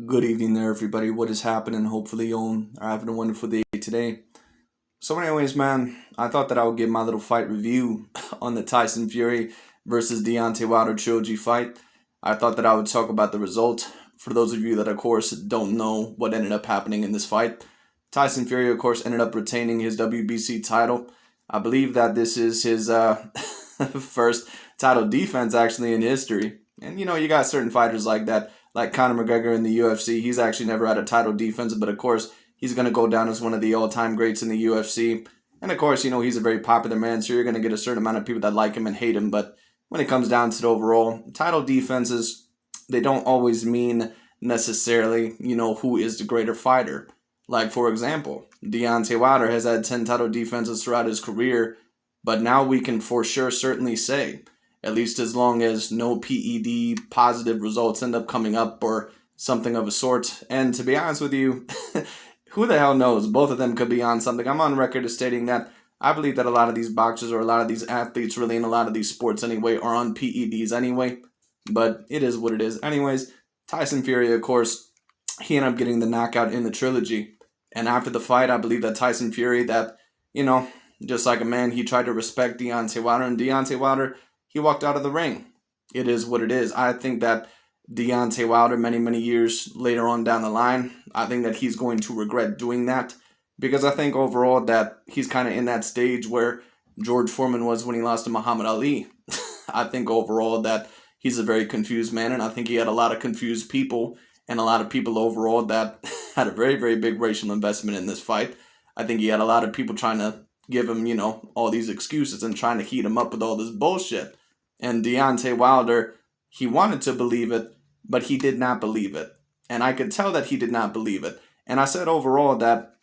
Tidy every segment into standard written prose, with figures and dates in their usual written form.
Good evening there, everybody. What is happening? Hopefully, you all are having a wonderful day today. So, anyways, man, I thought that I would give my little fight review on the Tyson Fury versus Deontay Wilder trilogy fight. I thought that I would talk about the result. For those of you that, of course, don't know what ended up happening in this fight, Tyson Fury, of course, ended up retaining his WBC title. I believe that this is his first title defense actually in history. And you got certain fighters like that, like Conor McGregor in the UFC. He's actually never had a title defense, but of course, he's going to go down as one of the all-time greats in the UFC. And of course, he's a very popular man, so you're going to get a certain amount of people that like him and hate him. But when it comes down to the overall, title defenses, they don't always mean necessarily, who is the greater fighter. Like, for example, Deontay Wilder has had 10 title defenses throughout his career, but now we can for sure certainly say, at least as long as no PED positive results end up coming up or something of a sort. And to be honest with you, who the hell knows? Both of them could be on something. I'm on record as stating that I believe that a lot of these boxers or a lot of these athletes really in a lot of these sports anyway are on PEDs anyway. But it is what it is. Anyways, Tyson Fury, of course, he ended up getting the knockout in the trilogy. And after the fight, I believe that Tyson Fury, that, just like a man, he tried to respect Deontay Wilder. And Deontay Wilder, he walked out of the ring. It is what it is. I think that Deontay Wilder, many, many years later on down the line, I think that he's going to regret doing that. Because I think overall that he's kind of in that stage where George Foreman was when he lost to Muhammad Ali. I think overall that he's a very confused man, and I think he had a lot of confused people and a lot of people overall that had a very, very big racial investment in this fight. I think he had a lot of people trying to give him, all these excuses and trying to heat him up with all this bullshit. And Deontay Wilder, he wanted to believe it, but he did not believe it. And I could tell that he did not believe it. And I said overall that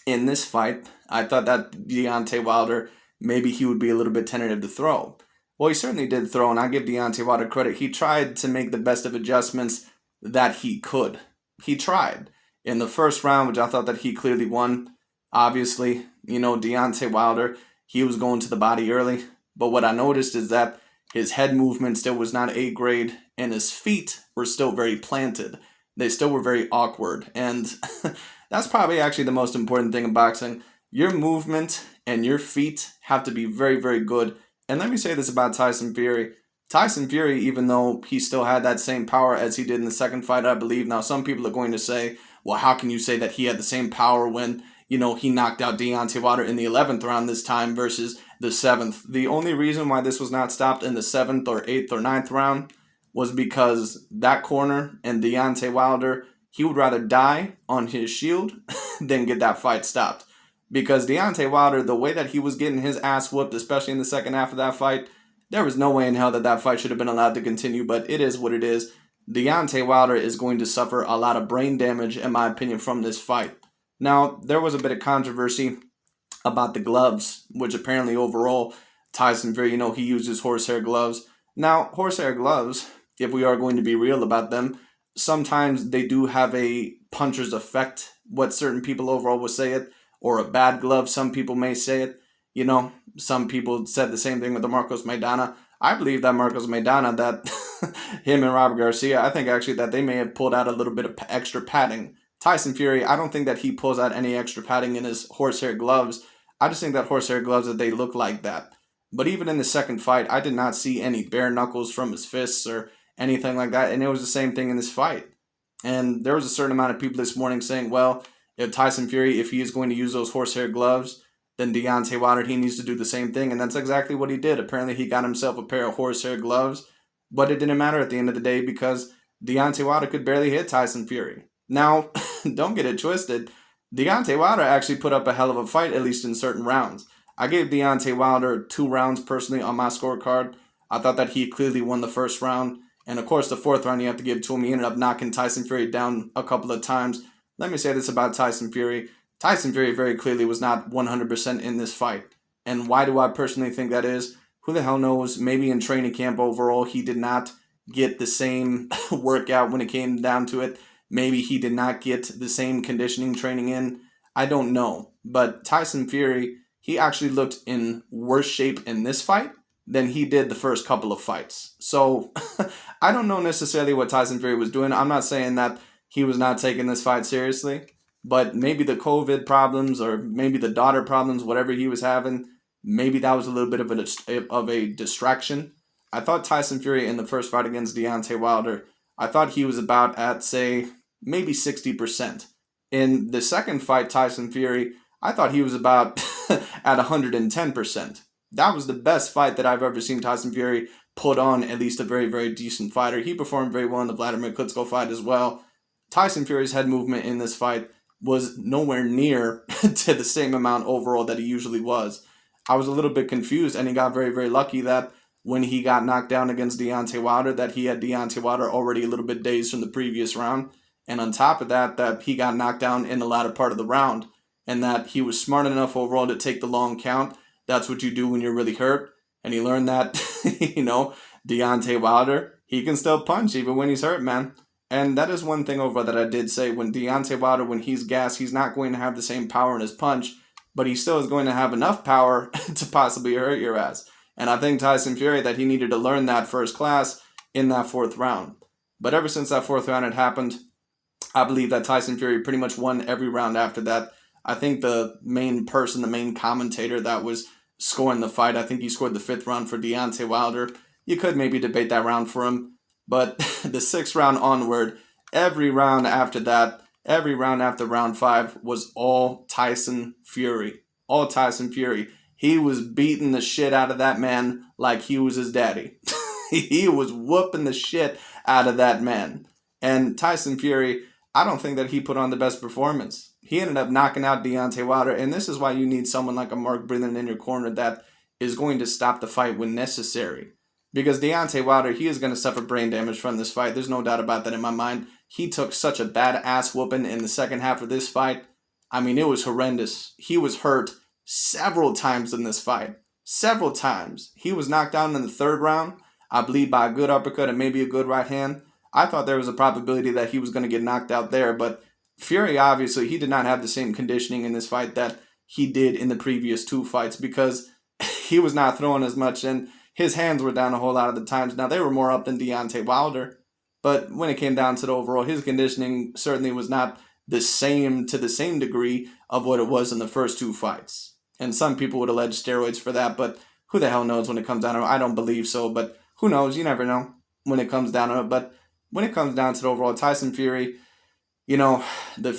in this fight, I thought that Deontay Wilder, maybe he would be a little bit tentative to throw. Well, he certainly did throw, and I give Deontay Wilder credit. He tried to make the best of adjustments that he could. He tried. In the first round, which I thought that he clearly won, obviously, Deontay Wilder, he was going to the body early. But what I noticed is that his head movement still was not A grade, and his feet were still very planted. They still were very awkward. And that's probably actually the most important thing in boxing. Your movement and your feet have to be very, very good. And let me say this about Tyson Fury. Tyson Fury, even though he still had that same power as he did in the second fight, I believe. Now, some people are going to say, well, how can you say that he had the same power when, he knocked out Deontay Wilder in the 11th round this time versus the 7th? The only reason why this was not stopped in the 7th or 8th or 9th round was because that corner and Deontay Wilder, he would rather die on his shield than get that fight stopped. Because Deontay Wilder, the way that he was getting his ass whooped, especially in the second half of that fight, there was no way in hell that that fight should have been allowed to continue, but it is what it is. Deontay Wilder is going to suffer a lot of brain damage, in my opinion, from this fight. Now, there was a bit of controversy about the gloves, which apparently overall, Tyson Fury, he uses horsehair gloves. Now, horsehair gloves, if we are going to be real about them, sometimes they do have a puncher's effect, what certain people overall will say it, or a bad glove, some people may say it. Some people said the same thing with the Marcos Maidana. I believe that Marcos Maidana, that him and Robert Garcia, I think actually that they may have pulled out a little bit of extra padding. Tyson Fury, I don't think that he pulls out any extra padding in his horsehair gloves. I just think that horsehair gloves, that they look like that. But even in the second fight, I did not see any bare knuckles from his fists or anything like that. And it was the same thing in this fight. And there was a certain amount of people this morning saying, well, if Tyson Fury, if he is going to use those horsehair gloves, then Deontay Wilder, he needs to do the same thing. And that's exactly what he did. Apparently, he got himself a pair of horsehair gloves. But it didn't matter at the end of the day because Deontay Wilder could barely hit Tyson Fury. Now, don't get it twisted. Deontay Wilder actually put up a hell of a fight, at least in certain rounds. I gave Deontay Wilder 2 rounds personally on my scorecard. I thought that he clearly won the first round. And of course, the 4th round you have to give to him. He ended up knocking Tyson Fury down a couple of times. Let me say this about Tyson Fury. Tyson Fury very clearly was not 100% in this fight. And why do I personally think that is? Who the hell knows? Maybe in training camp overall, he did not get the same workout when it came down to it. Maybe he did not get the same conditioning training in. I don't know. But Tyson Fury, he actually looked in worse shape in this fight than he did the first couple of fights. So I don't know necessarily what Tyson Fury was doing. I'm not saying that he was not taking this fight seriously. But maybe the COVID problems or maybe the daughter problems, whatever he was having, maybe that was a little bit of a distraction. I thought Tyson Fury in the first fight against Deontay Wilder, I thought he was about at, say, maybe 60%. In the second fight, Tyson Fury, I thought he was about at 110%. That was the best fight that I've ever seen Tyson Fury put on at least a very, very decent fighter. He performed very well in the Vladimir Klitschko fight as well. Tyson Fury's head movement in this fight was nowhere near to the same amount overall that he usually was. I was a little bit confused, and he got very, very lucky that when he got knocked down against Deontay Wilder, that he had Deontay Wilder already a little bit dazed from the previous round. And on top of that, that he got knocked down in the latter part of the round, and that he was smart enough overall to take the long count. That's what you do when you're really hurt. And he learned that, Deontay Wilder, he can still punch even when he's hurt, man. And that is one thing over that I did say. When Deontay Wilder, when he's gassed, he's not going to have the same power in his punch, but he still is going to have enough power to possibly hurt your ass. And I think Tyson Fury, that he needed to learn that first class in that fourth round. But ever since that fourth round had happened, I believe that Tyson Fury pretty much won every round after that. I think the main commentator that was scoring the fight, I think he scored the fifth round for Deontay Wilder. You could maybe debate that round for him. But the sixth round onward, every round after that, every round after round 5 was all Tyson Fury. All Tyson Fury. He was beating the shit out of that man like he was his daddy. He was whooping the shit out of that man. And Tyson Fury, I don't think that he put on the best performance. He ended up knocking out Deontay Wilder, and this is why you need someone like a Mark Breland in your corner that is going to stop the fight when necessary. Because Deontay Wilder, he is going to suffer brain damage from this fight. There's no doubt about that in my mind. He took such a bad ass whooping in the second half of this fight. I mean, it was horrendous. He was hurt several times in this fight. Several times. He was knocked down in the third round, I believe, by a good uppercut and maybe a good right hand. I thought there was a probability that he was going to get knocked out there, but Fury, obviously, he did not have the same conditioning in this fight that he did in the previous 2 fights because he was not throwing as much, and his hands were down a whole lot of the times. Now, they were more up than Deontay Wilder, but when it came down to the overall, his conditioning certainly was not the same degree of what it was in the first 2 fights. And some people would allege steroids for that, but who the hell knows when it comes down to it? I don't believe so, but who knows? You never know when it comes down to it. But when it comes down to the overall, Tyson Fury, the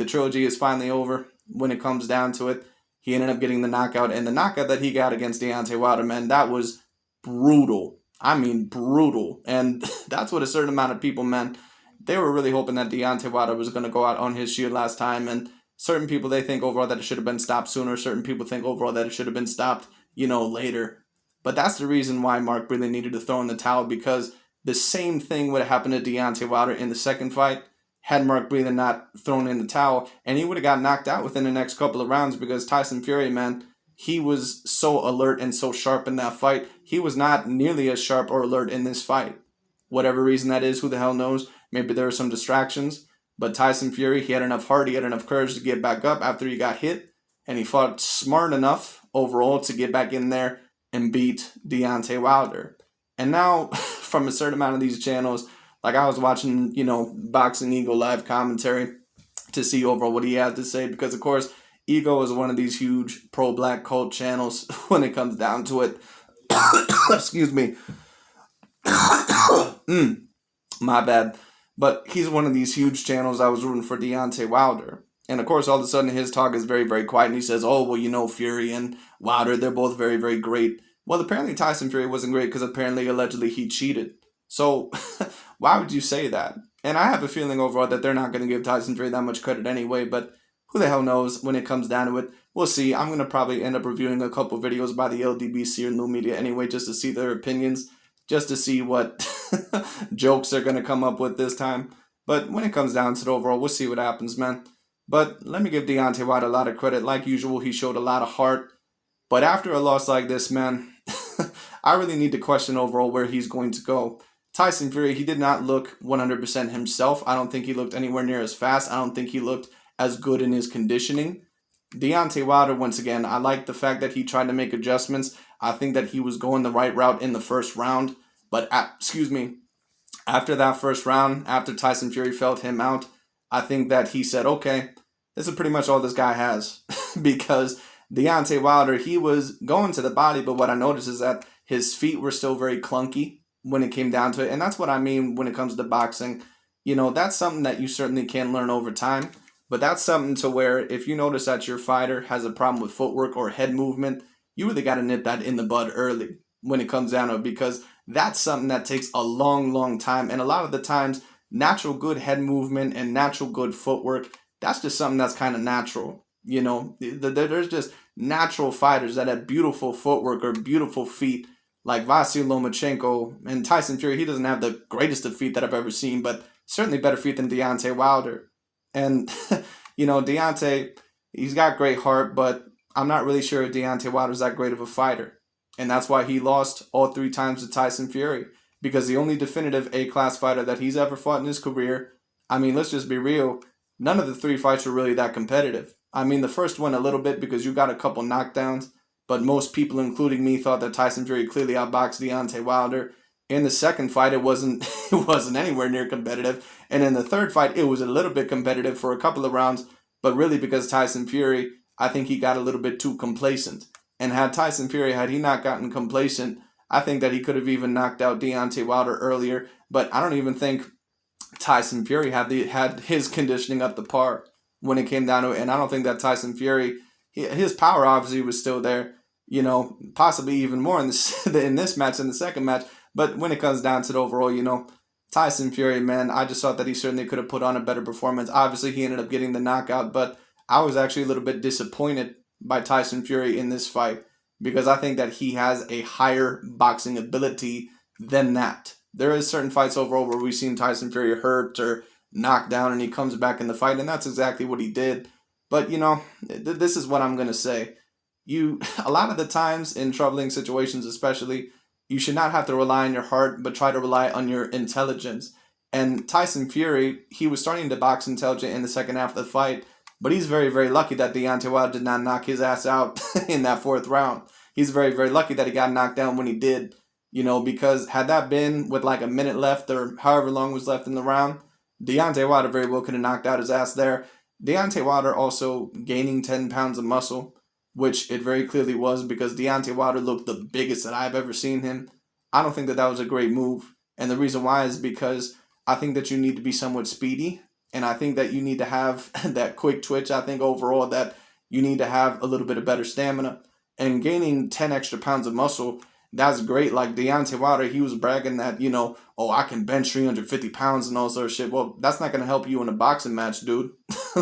trilogy is finally over when it comes down to it. He ended up getting the knockout, and the knockout that he got against Deontay Wilder, man, that was brutal. I mean, brutal. And that's what a certain amount of people, man, they were really hoping that Deontay Wilder was going to go out on his shield last time. And certain people, they think overall that it should have been stopped sooner. Certain people think overall that it should have been stopped, later. But that's the reason why Mark really needed to throw in the towel, because the same thing would have happened to Deontay Wilder in the second fight had Mark Breland not thrown in the towel, and he would have got knocked out within the next couple of rounds because Tyson Fury, man, he was so alert and so sharp in that fight. He was not nearly as sharp or alert in this fight. Whatever reason that is, who the hell knows? Maybe there were some distractions, but Tyson Fury, he had enough heart, he had enough courage to get back up after he got hit, and he fought smart enough overall to get back in there and beat Deontay Wilder. And now, from a certain amount of these channels, like I was watching, Boxing Eagle live commentary to see overall what he had to say, because of course, Ego is one of these huge pro-black cult channels when it comes down to it. Excuse me. My bad. But he's one of these huge channels. I was rooting for Deontay Wilder. And of course, all of a sudden, his talk is very, very quiet. And he says, Fury and Wilder, they're both very, very great. Well, apparently Tyson Fury wasn't great because apparently, allegedly, he cheated. So, why would you say that? And I have a feeling overall that they're not going to give Tyson Fury that much credit anyway, but who the hell knows when it comes down to it. We'll see. I'm going to probably end up reviewing a couple videos by the LDBC or New Media anyway, just to see their opinions, just to see what jokes they're going to come up with this time. But when it comes down to the overall, we'll see what happens, man. But let me give Deontay Wilder a lot of credit. Like usual, he showed a lot of heart. But after a loss like this, man, I really need to question overall where he's going to go. Tyson Fury, he did not look 100% himself. I don't think he looked anywhere near as fast. I don't think he looked as good in his conditioning. Deontay Wilder, once again, I like the fact that he tried to make adjustments. I think that he was going the right route in the first round. But, After that first round, after Tyson Fury felt him out, I think that he said, okay, this is pretty much all this guy has. Because Deontay Wilder, he was going to the body, but what I noticed is that his feet were still very clunky when it came down to it. And that's what I mean when it comes to boxing. You know, that's something that you certainly can learn over time. But that's something to where if you notice that your fighter has a problem with footwork or head movement, you really got to nip that in the bud early when it comes down to it, because that's something that takes a long, long time. And a lot of the times, natural good head movement and natural good footwork, that's just something that's kind of natural. You know, there's just natural fighters that have beautiful footwork or beautiful feet, like Vasily Lomachenko and Tyson Fury. He doesn't have the greatest of feet that I've ever seen, but certainly better feet than Deontay Wilder. And, you know, Deontay, he's got great heart, but I'm not really sure if Deontay Wilder's that great of a fighter. And that's why he lost all 3 times to Tyson Fury. Because the only definitive A-class fighter that he's ever fought in his career, I mean, let's just be real, none of the 3 fights were really that competitive. I mean, the first one a little bit because you got a couple knockdowns, but most people, including me, thought that Tyson Fury clearly outboxed Deontay Wilder. In the second fight, it wasn't anywhere near competitive. And in the third fight, it was a little bit competitive for a couple of rounds, but really because Tyson Fury, I think he got a little bit too complacent. And had Tyson Fury, had he not gotten complacent, I think that he could have even knocked out Deontay Wilder earlier. But I don't even think Tyson Fury had his conditioning up to par when it came down to it. And I don't think that Tyson Fury, his power obviously was still there, you know, possibly even more in this match, in the second match. But when it comes down to the overall, you know, Tyson Fury, man, I just thought that he certainly could have put on a better performance. Obviously, he ended up getting the knockout, but I was actually a little bit disappointed by Tyson Fury in this fight because I think that he has a higher boxing ability than that. There is certain fights overall where we've seen Tyson Fury hurt or knocked down and he comes back in the fight, and that's exactly what he did. But, you know, this is what I'm going to say. A lot of the times in troubling situations especially, you should not have to rely on your heart, but try to rely on your intelligence. And Tyson Fury, he was starting to box intelligent in the second half of the fight, but he's very, very lucky that Deontay Wilder did not knock his ass out in that 4th round. He's very, very lucky that he got knocked down when he did, you know, because had that been with like a minute left or however long was left in the round, Deontay Wilder very well could have knocked out his ass there. Deontay Wilder also gaining 10 pounds of muscle, which it very clearly was because Deontay Wilder looked the biggest that I've ever seen him. I don't think that was a great move. And the reason why is because I think that you need to be somewhat speedy. And I think that you need to have that quick twitch. I think overall that you need to have a little bit of better stamina. And gaining 10 extra pounds of muscle, that's great. Like Deontay Wilder, he was bragging that, you know, oh, I can bench 350 pounds and all sort of shit. Well, that's not going to help you in a boxing match, dude.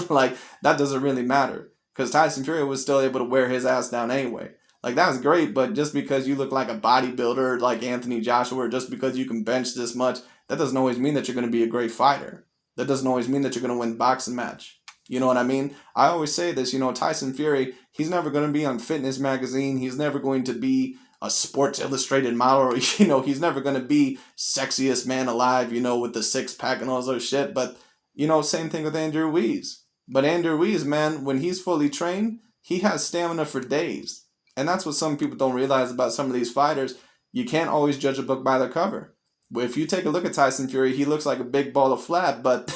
Like, that doesn't really matter. Because Tyson Fury was still able to wear his ass down anyway. Like, that was great, but just because you look like a bodybuilder like Anthony Joshua, or just because you can bench this much, that doesn't always mean that you're going to be a great fighter. That doesn't always mean that you're going to win the boxing match. You know what I mean? I always say this, you know, Tyson Fury, he's never going to be on Fitness Magazine. He's never going to be a Sports Illustrated model. Or, you know, he's never going to be sexiest man alive, you know, with the 6-pack and all that shit. But, you know, same thing with Andrew Ruiz. But Andrew Ruiz, man, when he's fully trained, he has stamina for days. And that's what some people don't realize about some of these fighters. You can't always judge a book by their cover. But if you take a look at Tyson Fury, he looks like a big ball of flat, but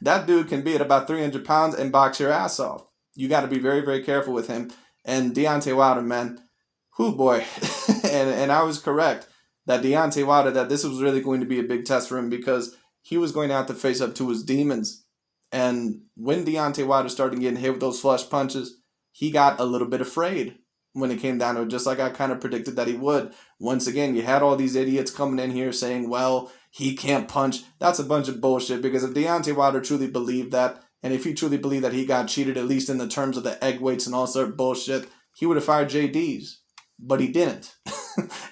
that dude can be at about 300 pounds and box your ass off. You got to be very, very careful with him. And Deontay Wilder, man, whoo boy. and I was correct that Deontay Wilder, that this was really going to be a big test for him because he was going to have to face up to his demons. And when Deontay Wilder started getting hit with those flush punches, he got a little bit afraid when it came down to it, just like I kind of predicted that he would. Once again, you had all these idiots coming in here saying, well, he can't punch. That's a bunch of bullshit, because if Deontay Wilder truly believed that, and if he truly believed that he got cheated, at least in the terms of the egg weights and all sort of bullshit, he would have fired JD's. But he didn't.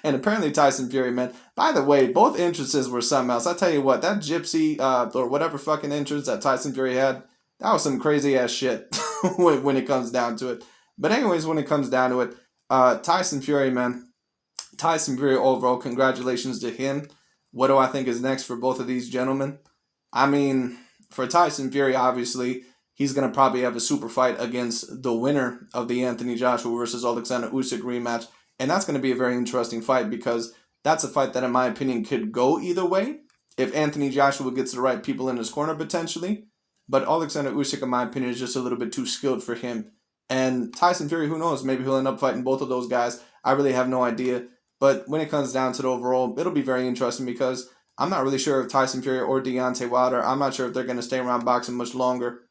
And apparently Tyson Fury, man, by the way, both entrances were something else. I tell you what, that gypsy or whatever fucking entrance that Tyson Fury had, that was some crazy ass shit when it comes down to it. But anyways, when it comes down to it, Tyson Fury, man, Tyson Fury overall, congratulations to him. What do I think is next for both of these gentlemen? I mean, for Tyson Fury, obviously, he's going to probably have a super fight against the winner of the Anthony Joshua versus Alexander Usyk rematch. And that's going to be a very interesting fight because that's a fight that, in my opinion, could go either way. if Anthony Joshua gets the right people in his corner potentially. But Alexander Usyk, in my opinion, is just a little bit too skilled for him. And Tyson Fury, who knows? Maybe he'll end up fighting both of those guys. I really have no idea. But when it comes down to the overall, it'll be very interesting because I'm not really sure if Tyson Fury or Deontay Wilder, I'm not sure if they're going to stay around boxing much longer.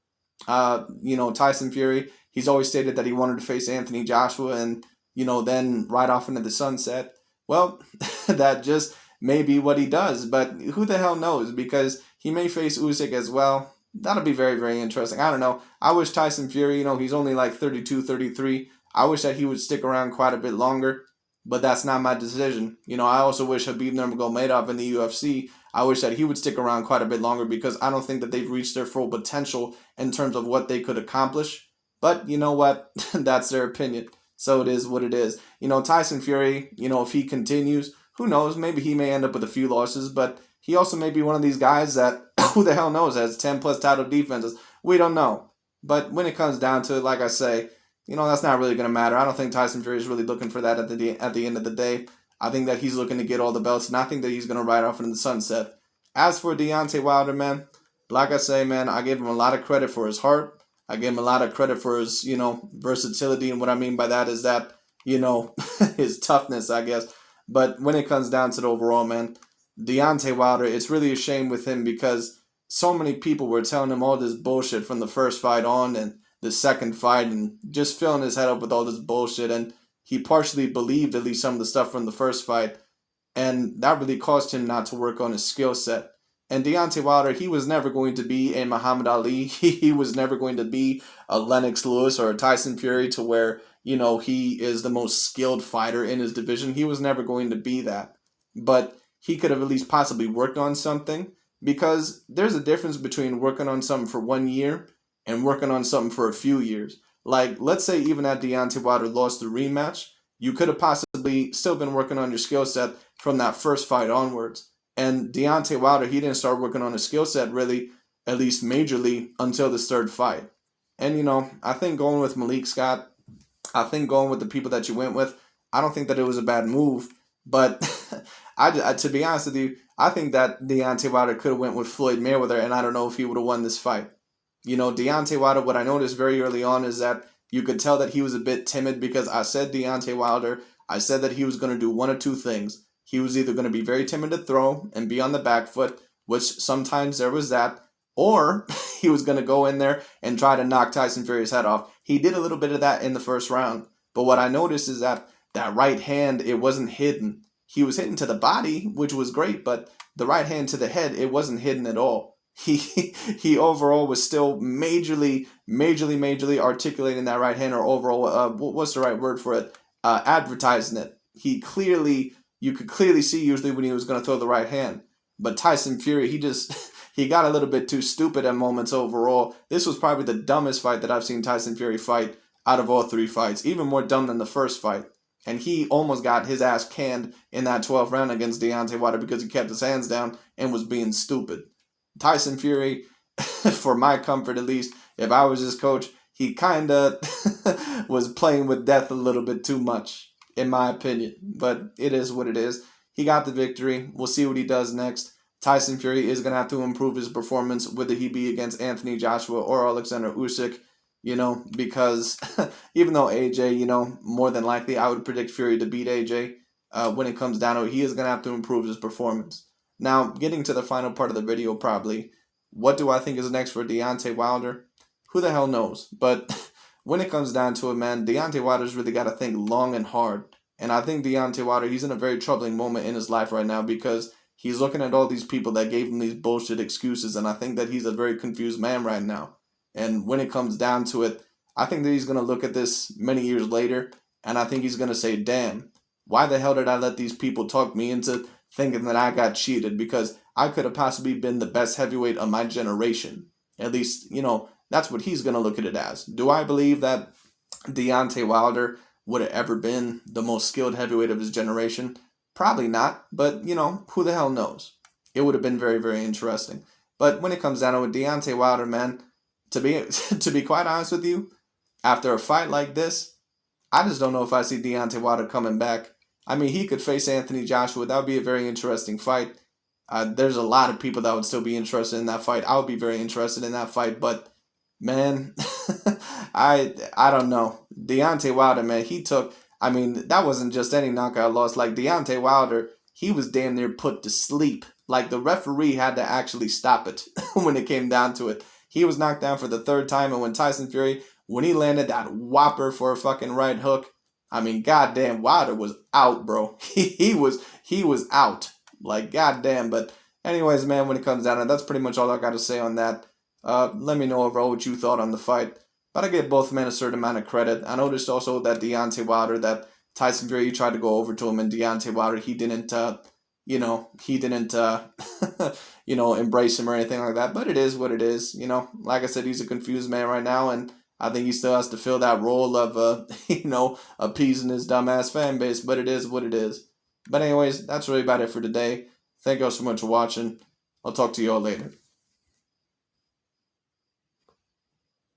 Tyson Fury, he's always stated that he wanted to face Anthony Joshua and, then ride off into the sunset. Well, that just may be what he does, but who the hell knows? Because he may face Usyk as well. That'll be very, very interesting. I don't know. I wish Tyson Fury, he's only like 32, 33. I wish that he would stick around quite a bit longer, but that's not my decision. I also wish Khabib Nurmagomedov in the UFC, I wish that he would stick around quite a bit longer because I don't think that they've reached their full potential in terms of what they could accomplish. But you know what? That's their opinion. So it is what it is. Tyson Fury, if he continues, who knows? Maybe he may end up with a few losses, but he also may be one of these guys that, who the hell knows, has 10 plus title defenses. We don't know. But when it comes down to it, like I say, that's not really going to matter. I don't think Tyson Fury is really looking for that at the end of the day. I think that he's looking to get all the belts, and I think that he's going to ride off into the sunset. As for Deontay Wilder, man, like I say, man, I give him a lot of credit for his heart. I give him a lot of credit for his, versatility, and what I mean by that is that, his toughness, I guess. But when it comes down to the overall, man, Deontay Wilder, it's really a shame with him because so many people were telling him all this bullshit from the first fight on and the second fight and just filling his head up with all this bullshit. And he partially believed at least some of the stuff from the first fight. And that really caused him not to work on his skill set. And Deontay Wilder, he was never going to be a Muhammad Ali. He was never going to be a Lennox Lewis or a Tyson Fury to where, he is the most skilled fighter in his division. He was never going to be that. But he could have at least possibly worked on something because there's a difference between working on something for 1 year and working on something for a few years. Like, let's say even at Deontay Wilder lost the rematch, you could have possibly still been working on your skill set from that first fight onwards. And Deontay Wilder, he didn't start working on his skill set really, at least majorly, until this third fight. And, I think going with Malik Scott, I think going with the people that you went with, I don't think that it was a bad move. But to be honest with you, I think that Deontay Wilder could have went with Floyd Mayweather, and I don't know if he would have won this fight. Deontay Wilder, what I noticed very early on is that you could tell that he was a bit timid because I said Deontay Wilder, I said that he was going to do one of two things. He was either going to be very timid to throw and be on the back foot, which sometimes there was that, or he was going to go in there and try to knock Tyson Fury's head off. He did a little bit of that in the first round. But what I noticed is that right hand, it wasn't hidden. He was hitting to the body, which was great, but the right hand to the head, it wasn't hidden at all. He overall was still majorly articulating that right hand, or overall, what's the right word for it? Advertising it. You could clearly see usually when he was going to throw the right hand. But Tyson Fury, he got a little bit too stupid at moments overall. This was probably the dumbest fight that I've seen Tyson Fury fight out of all three fights. Even more dumb than the first fight. And he almost got his ass canned in that 12th round against Deontay Wilder because he kept his hands down and was being stupid. Tyson Fury, for my comfort at least, if I was his coach, he kind of was playing with death a little bit too much, in my opinion. But it is what it is. He got the victory. We'll see what he does next. Tyson Fury is going to have to improve his performance, whether he be against Anthony Joshua or Alexander Usyk, because even though AJ, more than likely I would predict Fury to beat AJ, when it comes down to it, he is going to have to improve his performance. Now, getting to the final part of the video probably, what do I think is next for Deontay Wilder? Who the hell knows? But when it comes down to it, man, Deontay Wilder's really got to think long and hard. And I think Deontay Wilder, he's in a very troubling moment in his life right now because he's looking at all these people that gave him these bullshit excuses, and I think that he's a very confused man right now. And when it comes down to it, I think that he's going to look at this many years later, and I think he's going to say, damn, why the hell did I let these people talk me into thinking that I got cheated? Because I could have possibly been the best heavyweight of my generation. At least, that's what he's going to look at it as. Do I believe that Deontay Wilder would have ever been the most skilled heavyweight of his generation? Probably not, but, who the hell knows? It would have been very, very interesting. But when it comes down to it, Deontay Wilder, man, to be quite honest with you, after a fight like this, I just don't know if I see Deontay Wilder coming back. I mean, he could face Anthony Joshua. That would be a very interesting fight. There's a lot of people that would still be interested in that fight. I would be very interested in that fight, but man, I don't know. Deontay Wilder, man, he took. I mean, that wasn't just any knockout loss. Like Deontay Wilder, he was damn near put to sleep. Like the referee had to actually stop it when it came down to it. He was knocked down for the third time, and when Tyson Fury, when he landed that whopper for a fucking right hook, I mean, goddamn, Wilder was out, bro. He was out. Like goddamn. But anyways, man, when it comes down to it, that's pretty much all I got to say on that. Let me know overall what you thought on the fight. But I give both men a certain amount of credit. I noticed also that Deontay Wilder, that Tyson Fury tried to go over to him, and Deontay Wilder, he didn't, he didn't, embrace him or anything like that. But it is what it is. Like I said, he's a confused man right now, and I think he still has to fill that role of, appeasing his dumbass fan base. But it is what it is. But anyways, that's really about it for today. Thank you all so much for watching. I'll talk to you all later.